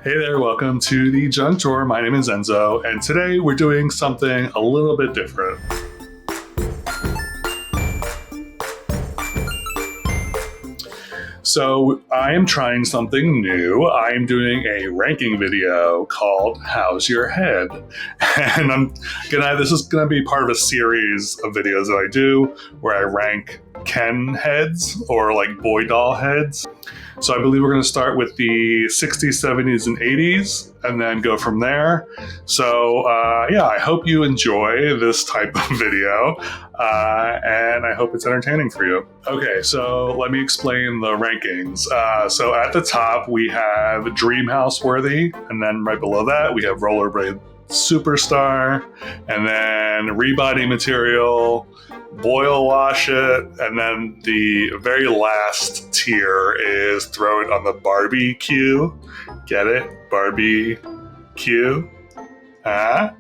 Hey there, welcome to the Junk Drawer. My name is Enzo, and today we're doing something a little bit different. So, I am trying something new. I am doing a ranking video called How's Your Head? And this is gonna be part of a series of videos that I do where I rank Ken heads or like boy doll heads. So I believe we're going to start with the 60s, 70s, and 80s and then go from there. So I hope you enjoy this type of video and I hope it's entertaining for you. Okay, so let me explain the rankings. So at the top we have Dreamhouse Worthy, and then right below that we have Rollerblade Superstar, and then Rebody Material, Boil Wash It, and then the very last tier is Throw It on the Barbecue. Get it? Barbecue? All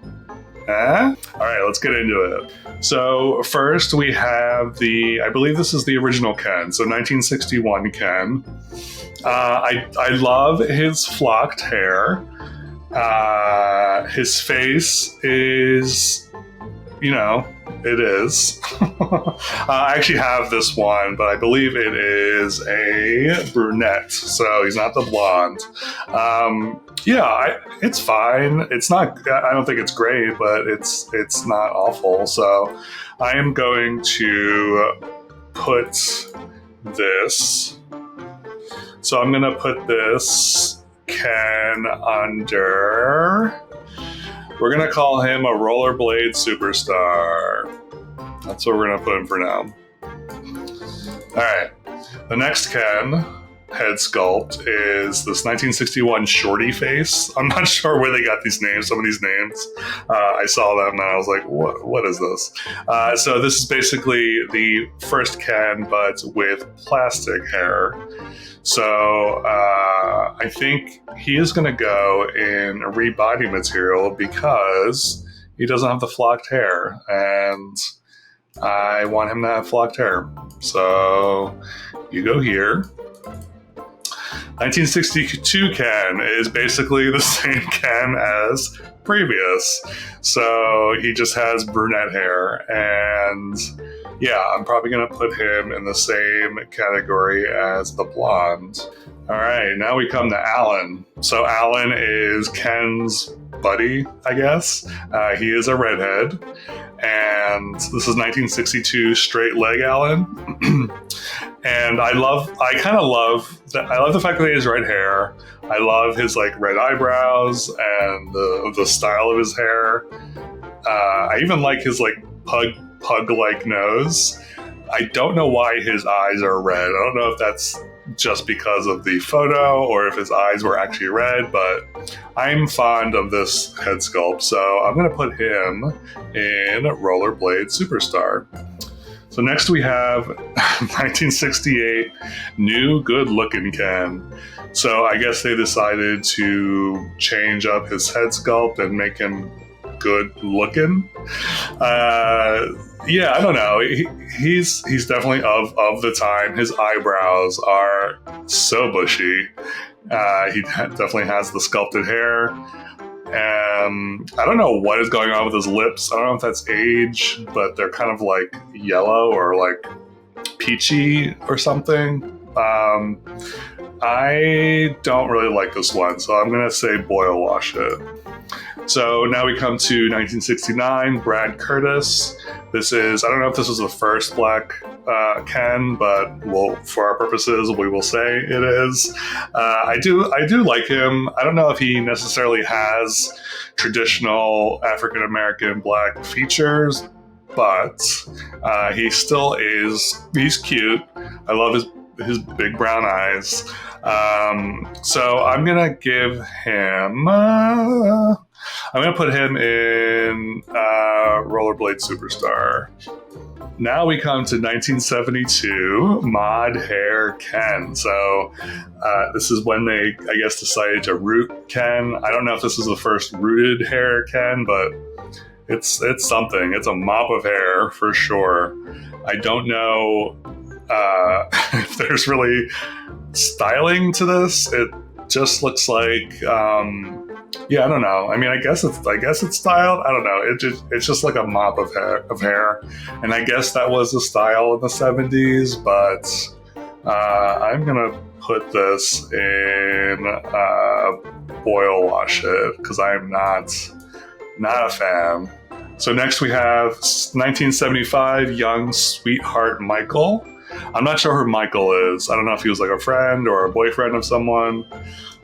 right, let's get into it. So first we have I believe this is the original Ken, so 1961 Ken. I love his flocked hair. His face is, it is. I actually have this one, but I believe it is a brunette, so he's not the blonde. It's fine. It's not. I don't think it's great, but it's not awful. So I am going to put this. So I'm going to put this Ken under. We're going to call him a Rollerblade Superstar. That's what we're going to put him for now. All right. The next Ken head sculpt is this 1961 Shorty face. I'm not sure where they got these names, some of these names. I saw them and I was like, what is this? So this is basically the first Ken, but with plastic hair. So I think he is going to go in Rebody Material because he doesn't have the flocked hair, and I want him to have flocked hair. So you go here. 1962 Ken is basically the same Ken as previous. So he just has brunette hair, and I'm probably going to put him in the same category as the blonde. All right, now we come to Alan. So Alan is Ken's buddy, I guess. He is a redhead, and this is 1962 straight leg Alan. And I love the fact that he has red hair. I love his like red eyebrows and the style of his hair. I even like his like pug-like nose. I don't know why his eyes are red. I don't know if that's just because of the photo or if his eyes were actually red, but I'm fond of this head sculpt, so I'm going to put him in Rollerblade Superstar. So next we have 1968 new good-looking Ken. So I guess they decided to change up his head sculpt and make him good looking. I don't know. He's definitely of the time. His eyebrows are so bushy. He definitely has the sculpted hair. I don't know what is going on with his lips. I don't know if that's age, but they're kind of like yellow or like peachy or something. I don't really like this one, so I'm going to say boil wash it. So now we come to 1969, Brad Curtis. This is, I don't know if this was the first black Ken, but for our purposes, we will say it is. I do like him. I don't know if he necessarily has traditional African-American black features, but he still is, he's cute. I love his big brown eyes. So I'm going to give him... I'm going to put him in Rollerblade Superstar. Now we come to 1972, Mod Hair Ken. So this is when they, I guess, decided to root Ken. I don't know if this is the first rooted hair Ken, but it's something. It's a mop of hair for sure. I don't know if there's really styling to this. just looks like, yeah, I don't know. I mean, I guess it's styled. I don't know. It's just like a mop of hair, and I guess that was the style in the 70s. But I'm gonna put this in boil wash it because I'm not a fan. So next we have 1975 young sweetheart Michael. I'm not sure who Michael is. I don't know if he was like a friend or a boyfriend of someone.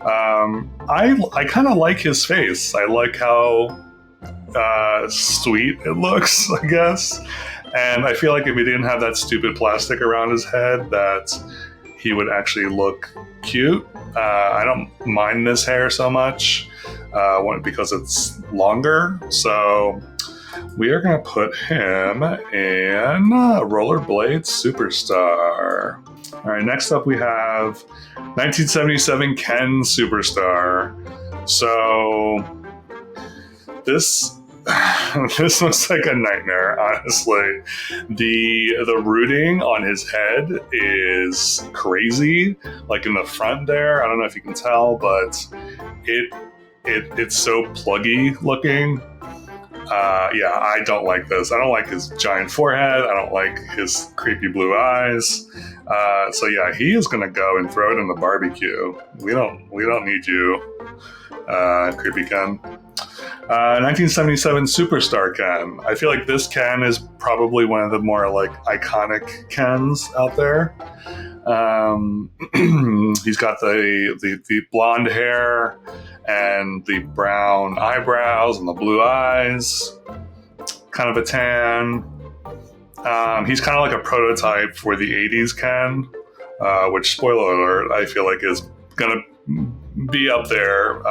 I kind of like his face. I like how sweet it looks, I guess. And I feel like if he didn't have that stupid plastic around his head, that he would actually look cute. I don't mind this hair so much because it's longer. So we are going to put him in Rollerblade Superstar. All right, next up we have 1977 Ken Superstar. So this looks like a nightmare, honestly. The rooting on his head is crazy, like in the front there. I don't know if you can tell, but it's so pluggy looking. Yeah, I don't like this. I don't like his giant forehead. I don't like his creepy blue eyes. So yeah, he is gonna go and throw it in the barbecue. We don't need you, creepy Ken. 1977 Superstar Ken. I feel like this Ken is probably one of the more like iconic Kens out there. He's got the blonde hair and the brown eyebrows and the blue eyes, kind of a tan. He's kind of like a prototype for the 80s Ken, which, spoiler alert, I feel like is gonna be up there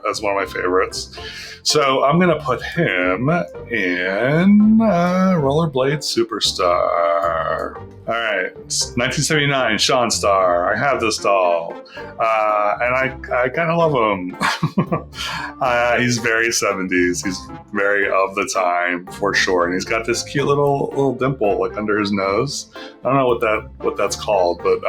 as one of my favorites. So I'm gonna put him in Rollerblade Superstar. All right, 1979 Sean Star. I have this doll, and I kind of love him. He's very 70s. He's very of the time for sure, and he's got this cute little dimple like under his nose. I don't know what that's called, but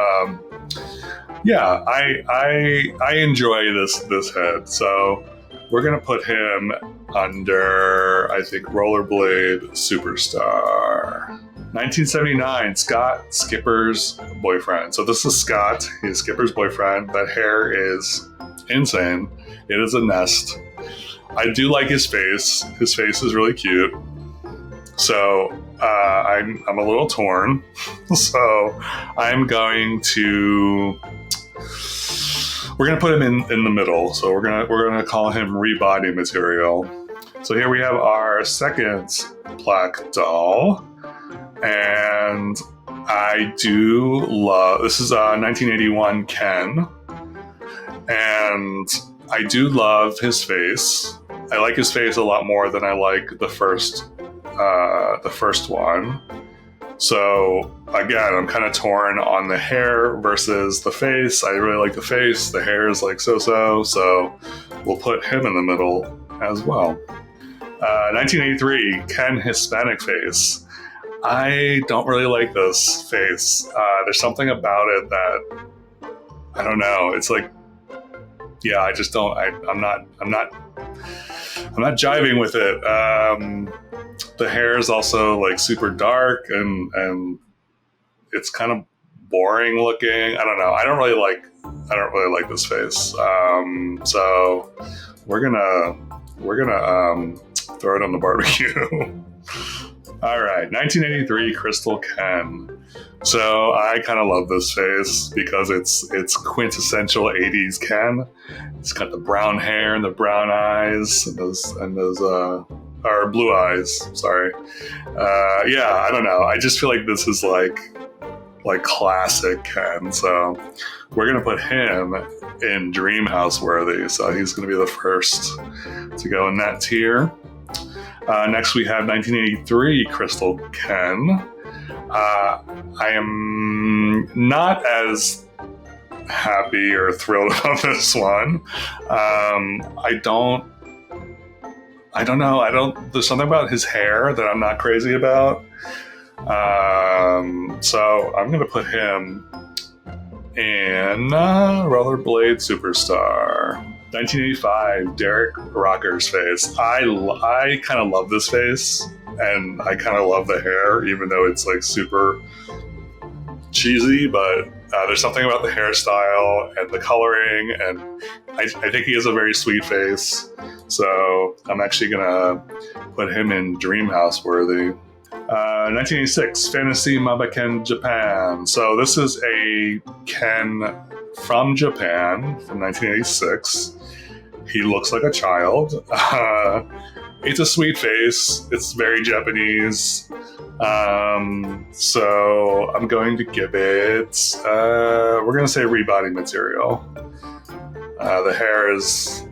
yeah, I enjoy this head. So we're gonna put him under, I think, Rollerblade Superstar. 1979, Scott, Skipper's boyfriend. So this is Scott, he's Skipper's boyfriend. That hair is insane. It is a nest. I do like his face. His face is really cute. So I'm a little torn. So I'm going to. We're gonna put him in the middle. So we're gonna call him Rebody Material. So here we have our second plaque doll. And I do love, this is a 1981 Ken, and I do love his face. I like his face a lot more than I like the first one. So again, I'm kind of torn on the hair versus the face. I really like the face. The hair is like so we'll put him in the middle as well. 1983 Ken Hispanic face. I don't really like this face. There's something about it that I don't know. It's like, yeah, I just don't. I'm not jiving with it. The hair is also like super dark and it's kind of boring looking. I don't know. I don't really like this face. So we're gonna throw it on the barbecue. All right, 1983 Crystal Ken. So I kind of love this face because it's quintessential 80s Ken. It's got the brown hair and the brown eyes and those or blue eyes. Sorry. Yeah, I don't know. I just feel like this is like classic Ken. So we're gonna put him in Dreamhouse worthy. So he's gonna be the first to go in that tier. Next, we have 1983 Crystal Ken. I am not as happy or thrilled about this one. I don't know. There's something about his hair that I'm not crazy about. So I'm going to put him in Rollerblade Superstar. 1985, Derek Rocker's face. I kind of love this face, and I kind of love the hair, even though it's like super cheesy, but there's something about the hairstyle and the coloring, and I think he has a very sweet face. So I'm actually gonna put him in Dreamhouse worthy. 1986, Fantasy Maba Ken Japan. So this is a Ken from Japan from 1986. He looks like a child. It's a sweet face. It's very Japanese. So I'm going to give it, we're going to say rebody material. The hair is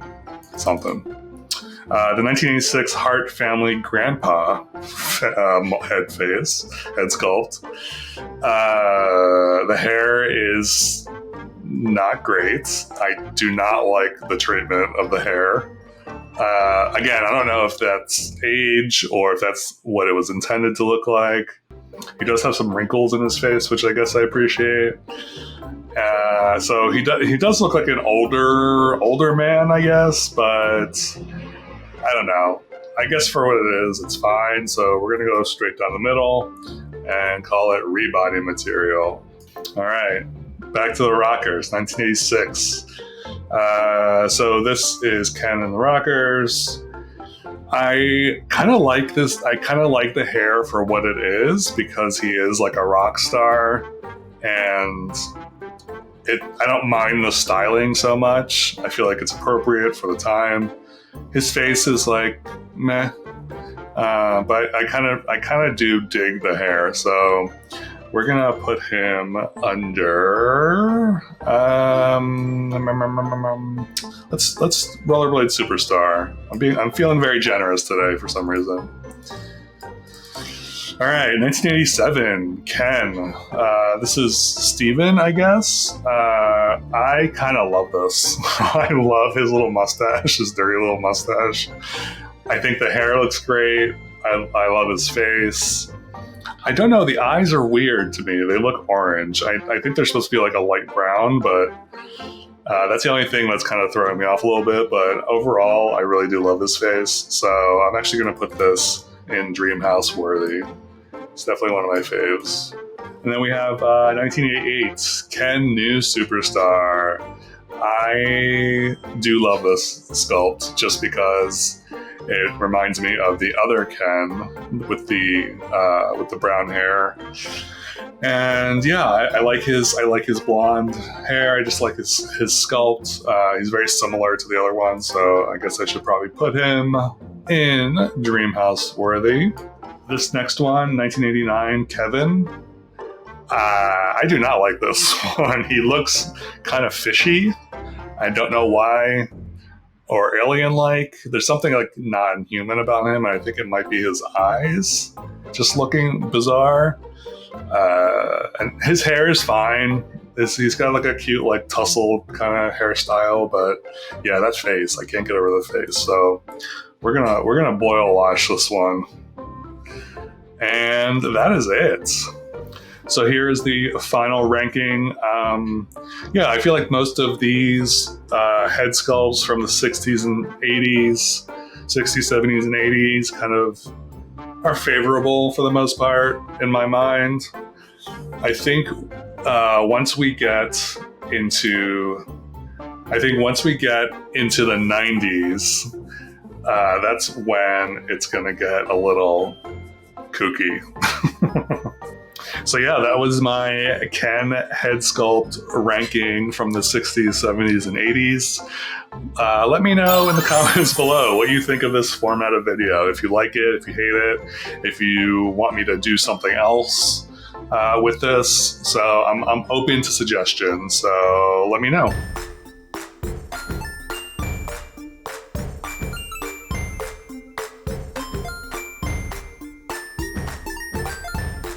something. The 1986 Hart Family Grandpa head sculpt. The hair is not great. I do not like the treatment of the hair. Again, I don't know if that's age or if that's what it was intended to look like. He does have some wrinkles in his face, which I guess I appreciate. So he does look like an older man, I guess, but I don't know. I guess for what it is, it's fine. So we're going to go straight down the middle and call it rebody material. All right, back to the Rockers, 1986. So this is Ken and the Rockers. I kind of like this. I kind of like the hair for what it is because he is like a rock star, and I don't mind the styling so much. I feel like it's appropriate for the time. His face is like meh, but I kind of do dig the hair. So we're gonna put him under. Let's Rollerblade Superstar. I'm feeling very generous today for some reason. All right, 1987, Ken. This is Steven, I guess. I kind of love this. I love his little mustache, his dirty little mustache. I think the hair looks great. I love his face. I don't know, the eyes are weird to me. They look orange. I think they're supposed to be like a light brown, but that's the only thing that's kind of throwing me off a little bit. But overall, I really do love his face. So I'm actually going to put this in Dreamhouse worthy. It's definitely one of my faves. And then we have 1988, Ken New Superstar. I do love this sculpt just because it reminds me of the other Ken with the brown hair. And yeah, I like his blonde hair. I just like his sculpt. He's very similar to the other one, so I guess I should probably put him in Dreamhouse worthy. This next one, 1989, Kevin. I do not like this one. He looks kind of fishy. I don't know why. Or alien-like. There's something like non-human about him, and I think it might be his eyes just looking bizarre. And his hair is fine. He's got like a cute like tussle kind of hairstyle, but yeah, that face, I can't get over the face. So we're gonna boil wash this one. And that is it. So here's the final ranking. Yeah, I feel like most of these head sculpts from the 60s and 80s, 60s, 70s, and 80s kind of are favorable for the most part in my mind. I think once we get into the 90s, that's when it's going to get a little kooky. So yeah, that was my Ken head sculpt ranking from the 60s, 70s, and 80s. Let me know in the comments below what you think of this format of video. If you like it, if you hate it, if you want me to do something else with this. So I'm open to suggestions, so let me know.